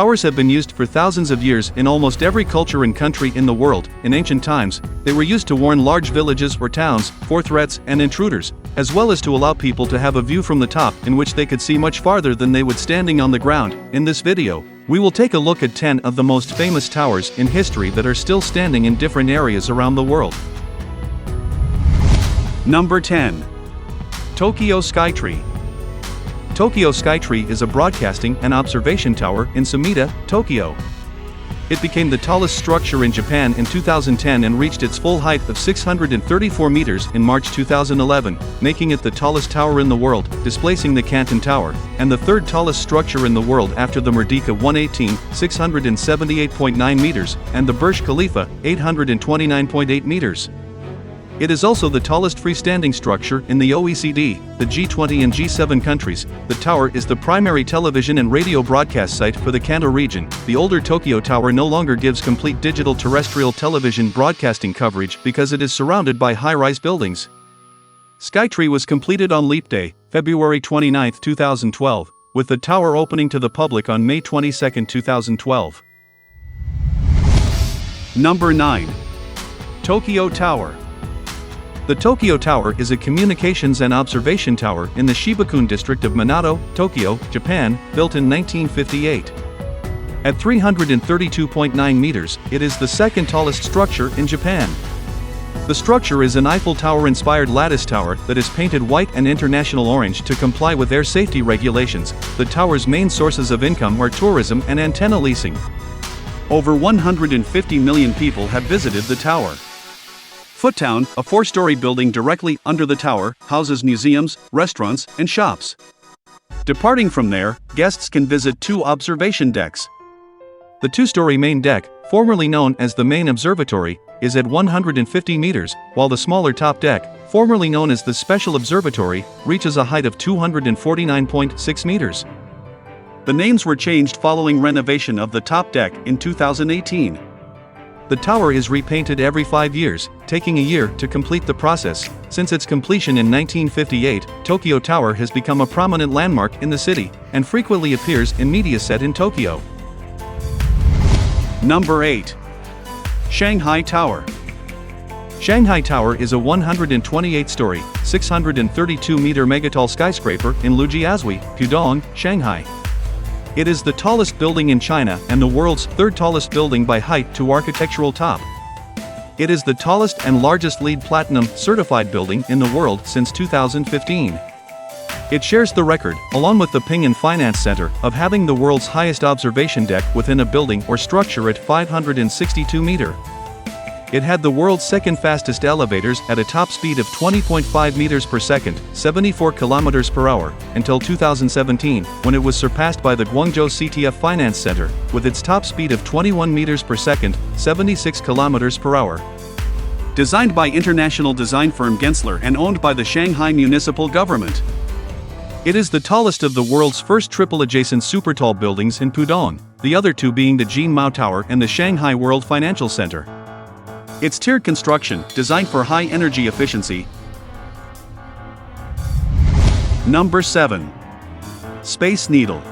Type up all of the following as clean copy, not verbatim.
Towers have been used for thousands of years in almost every culture and country in the world. In ancient times, they were used to warn large villages or towns for threats and intruders, as well as to allow people to have a view from the top in which they could see much farther than they would standing on the ground. In this video, we will take a look at 10 of the most famous towers in history that are still standing in different areas around the world. Number 10. Tokyo Skytree. Tokyo Skytree is a broadcasting and observation tower in Sumida, Tokyo. It became the tallest structure in Japan in 2010 and reached its full height of 634 meters in March 2011, making it the tallest tower in the world, displacing the Canton Tower, and the third tallest structure in the world after the Merdeka 118, 678.9 meters, and the Burj Khalifa, 829.8 meters. It is also the tallest freestanding structure in the OECD, the G20 and G7 countries. The tower is the primary television and radio broadcast site for the Kanto region. The older Tokyo Tower no longer gives complete digital terrestrial television broadcasting coverage because it is surrounded by high-rise buildings. Skytree was completed on Leap Day, February 29, 2012, with the tower opening to the public on May 22, 2012. Number 9. Tokyo Tower. The Tokyo Tower is a communications and observation tower in the Shiba-koen district of Minato, Tokyo, Japan, built in 1958. At 332.9 meters, it is the second tallest structure in Japan. The structure is an Eiffel Tower-inspired lattice tower that is painted white and international orange to comply with air safety regulations. The tower's main sources of income are tourism and antenna leasing. Over 150 million people have visited the tower. Foottown, a four-story building directly under the tower, houses museums, restaurants, and shops. Departing from there, guests can visit two observation decks. The two-story main deck, formerly known as the main observatory, is at 150 meters, while the smaller top deck, formerly known as the special observatory, reaches a height of 249.6 meters. The names were changed following renovation of the top deck in 2018. The tower is repainted every 5 years, taking a year to complete the process. Since its completion in 1958, Tokyo Tower has become a prominent landmark in the city, and frequently appears in media set in Tokyo. Number 8. Shanghai Tower. Shanghai Tower is a 128-story, 632-meter megatall skyscraper in Lujiazui, Pudong, Shanghai. It is the tallest building in China and the world's third tallest building by height to architectural top. It is the tallest and largest LEED Platinum certified building in the world since 2015. It shares the record, along with the Ping An Finance Center, of having the world's highest observation deck within a building or structure at 562 meters. It had the world's second fastest elevators at a top speed of 20.5 meters per second, 74 kilometers per hour, until 2017, when it was surpassed by the Guangzhou CTF Finance Center, with its top speed of 21 meters per second, 76 kilometers per hour. Designed by international design firm Gensler and owned by the Shanghai municipal government. It is the tallest of the world's first triple-adjacent super-tall buildings in Pudong, the other two being the Jinmao Tower and the Shanghai World Financial Center. Its tiered construction, designed for high energy efficiency. Number 7. Space Needle.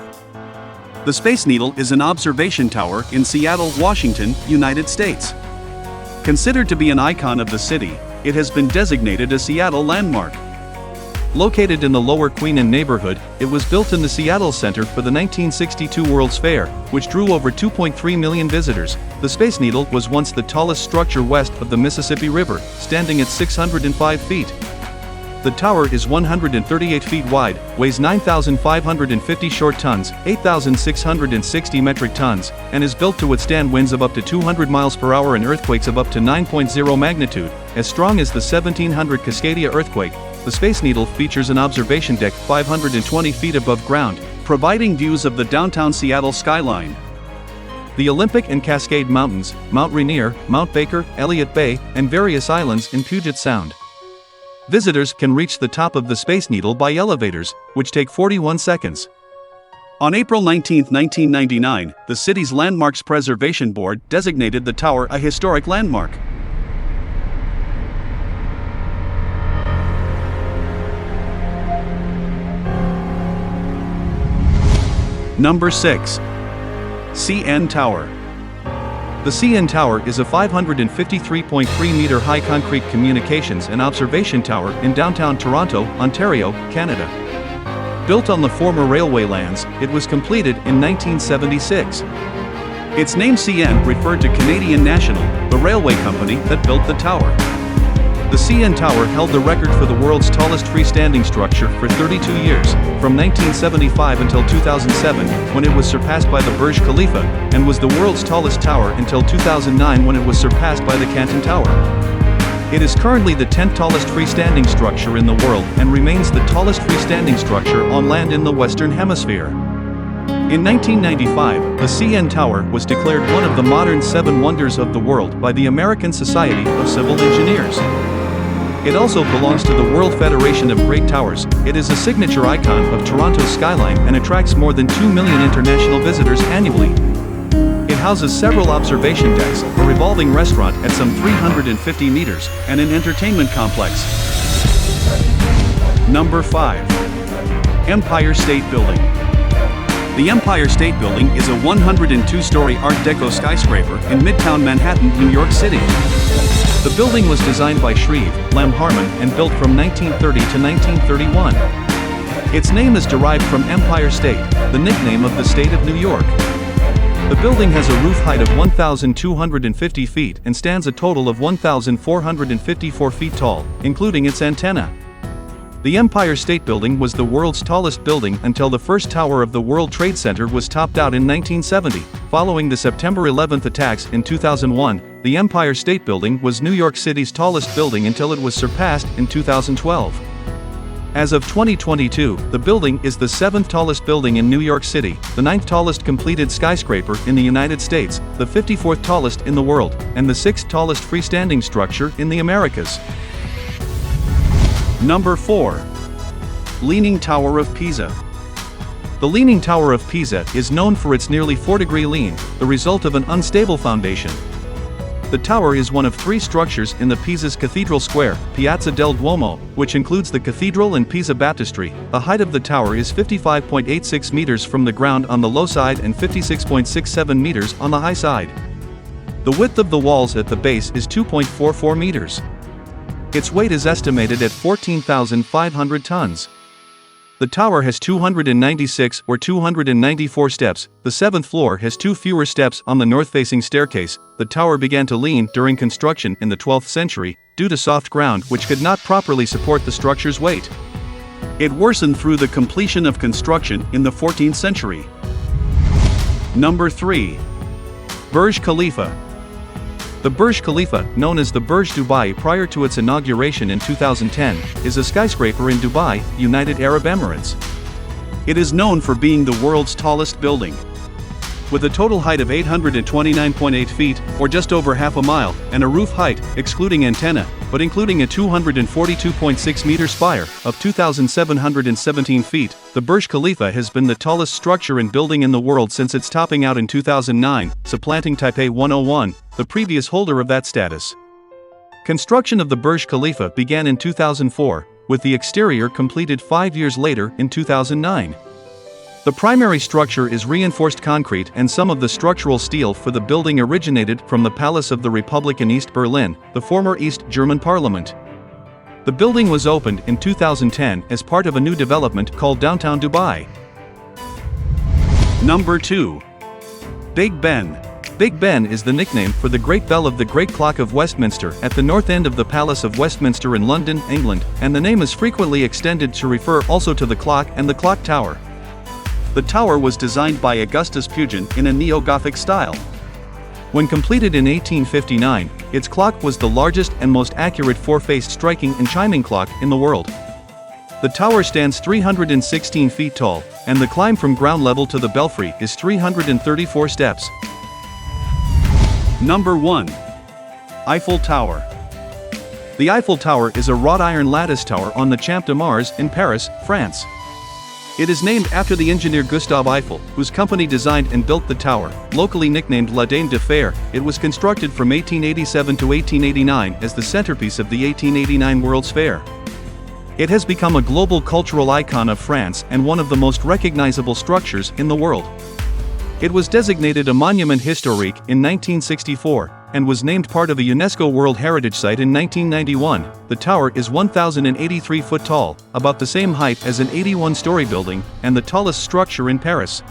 The Space Needle is an observation tower in Seattle, Washington, United States. Considered to be an icon of the city, it has been designated a Seattle landmark. Located in the Lower Queen Anne neighborhood, it was built in the Seattle Center for the 1962 World's Fair, which drew over 2.3 million visitors. The Space Needle was once the tallest structure west of the Mississippi River, standing at 605 feet. The tower is 138 feet wide, weighs 9,550 short tons, 8,660 metric tons, and is built to withstand winds of up to 200 miles per hour and earthquakes of up to 9.0 magnitude, as strong as the 1700 Cascadia earthquake. The Space Needle features an observation deck 520 feet above ground, providing views of the downtown Seattle skyline. The Olympic and Cascade Mountains, Mount Rainier, Mount Baker, Elliott Bay, and various islands in Puget Sound. Visitors can reach the top of the Space Needle by elevators, which take 41 seconds. On April 19, 1999, the city's Landmarks Preservation Board designated the tower a historic landmark. Number 6. CN Tower. The CN Tower is a 553.3-meter high concrete communications and observation tower in downtown Toronto, Ontario, Canada. Built on the former railway lands, it was completed in 1976. Its name CN referred to Canadian National, the railway company that built the tower. The CN Tower held the record for the world's tallest freestanding structure for 32 years, from 1975 until 2007, when it was surpassed by the Burj Khalifa, and was the world's tallest tower until 2009 when it was surpassed by the Canton Tower. It is currently the 10th tallest freestanding structure in the world and remains the tallest freestanding structure on land in the Western Hemisphere. In 1995, the CN Tower was declared one of the modern 7 wonders of the world by the American Society of Civil Engineers. It also belongs to the World Federation of Great Towers. It is a signature icon of Toronto's skyline and attracts more than 2 million international visitors annually. It houses several observation decks, a revolving restaurant at some 350 meters, and an entertainment complex. Number 5. Empire State Building. The Empire State Building is a 102-story Art Deco skyscraper in Midtown Manhattan, New York City. The building was designed by Shreve, Lem Harmon and built from 1930 to 1931. Its name is derived from Empire State, the nickname of the state of New York. The building has a roof height of 1,250 feet and stands a total of 1,454 feet tall, including its antenna. The Empire State Building was the world's tallest building until the first tower of the World Trade Center was topped out in 1970. Following the September 11th attacks in 2001, the Empire State Building was New York City's tallest building until it was surpassed in 2012. As of 2022, the building is the 7th tallest building in New York City, the 9th tallest completed skyscraper in the United States, the 54th tallest in the world, and the 6th tallest freestanding structure in the Americas. Number 4. Leaning Tower of Pisa. The Leaning Tower of Pisa is known for its nearly 4-degree lean, the result of an unstable foundation. The tower is one of 3 structures in the Pisa's Cathedral Square, Piazza del Duomo, which includes the cathedral and Pisa Baptistry. The height of the tower is 55.86 meters from the ground on the low side and 56.67 meters on the high side. The width of the walls at the base is 2.44 meters. Its weight is estimated at 14,500 tons. The tower has 296 or 294 steps. The 7th floor has 2 fewer steps on the north-facing staircase. The tower began to lean during construction in the 12th century, due to soft ground which could not properly support the structure's weight. It worsened through the completion of construction in the 14th century. Number 3. Burj Khalifa. The Burj Khalifa, known as the Burj Dubai prior to its inauguration in 2010, is a skyscraper in Dubai, United Arab Emirates. It is known for being the world's tallest building. With a total height of 829.8 feet, or just over half a mile, and a roof height, excluding antenna, but including a 242.6-meter spire, of 2,717 feet, the Burj Khalifa has been the tallest structure and building in the world since its topping out in 2009, supplanting Taipei 101, the previous holder of that status. Construction of the Burj Khalifa began in 2004, with the exterior completed 5 years later in 2009. The primary structure is reinforced concrete, and some of the structural steel for the building originated from the Palace of the Republic in East Berlin, the former East German parliament. The building was opened in 2010 as part of a new development called Downtown Dubai. Number 2. Big Ben. Big Ben is the nickname for the Great Bell of the Great Clock of Westminster at the north end of the Palace of Westminster in London, England, and the name is frequently extended to refer also to the clock and the clock tower. The tower was designed by Augustus Pugin in a neo-Gothic style. When completed in 1859, its clock was the largest and most accurate 4-faced striking and chiming clock in the world. The tower stands 316 feet tall, and the climb from ground level to the belfry is 334 steps. Number 1. Eiffel Tower. The Eiffel Tower is a wrought iron lattice tower on the Champ de Mars in Paris, France. It is named after the engineer Gustave Eiffel, whose company designed and built the tower. Locally nicknamed La Dame de Fer, it was constructed from 1887 to 1889 as the centerpiece of the 1889 World's Fair. It has become a global cultural icon of France and one of the most recognizable structures in the world. It was designated a monument historique in 1964 and was named part of a UNESCO World Heritage Site in 1991. The tower is 1,083 foot tall, about the same height as an 81-story building, and the tallest structure in Paris.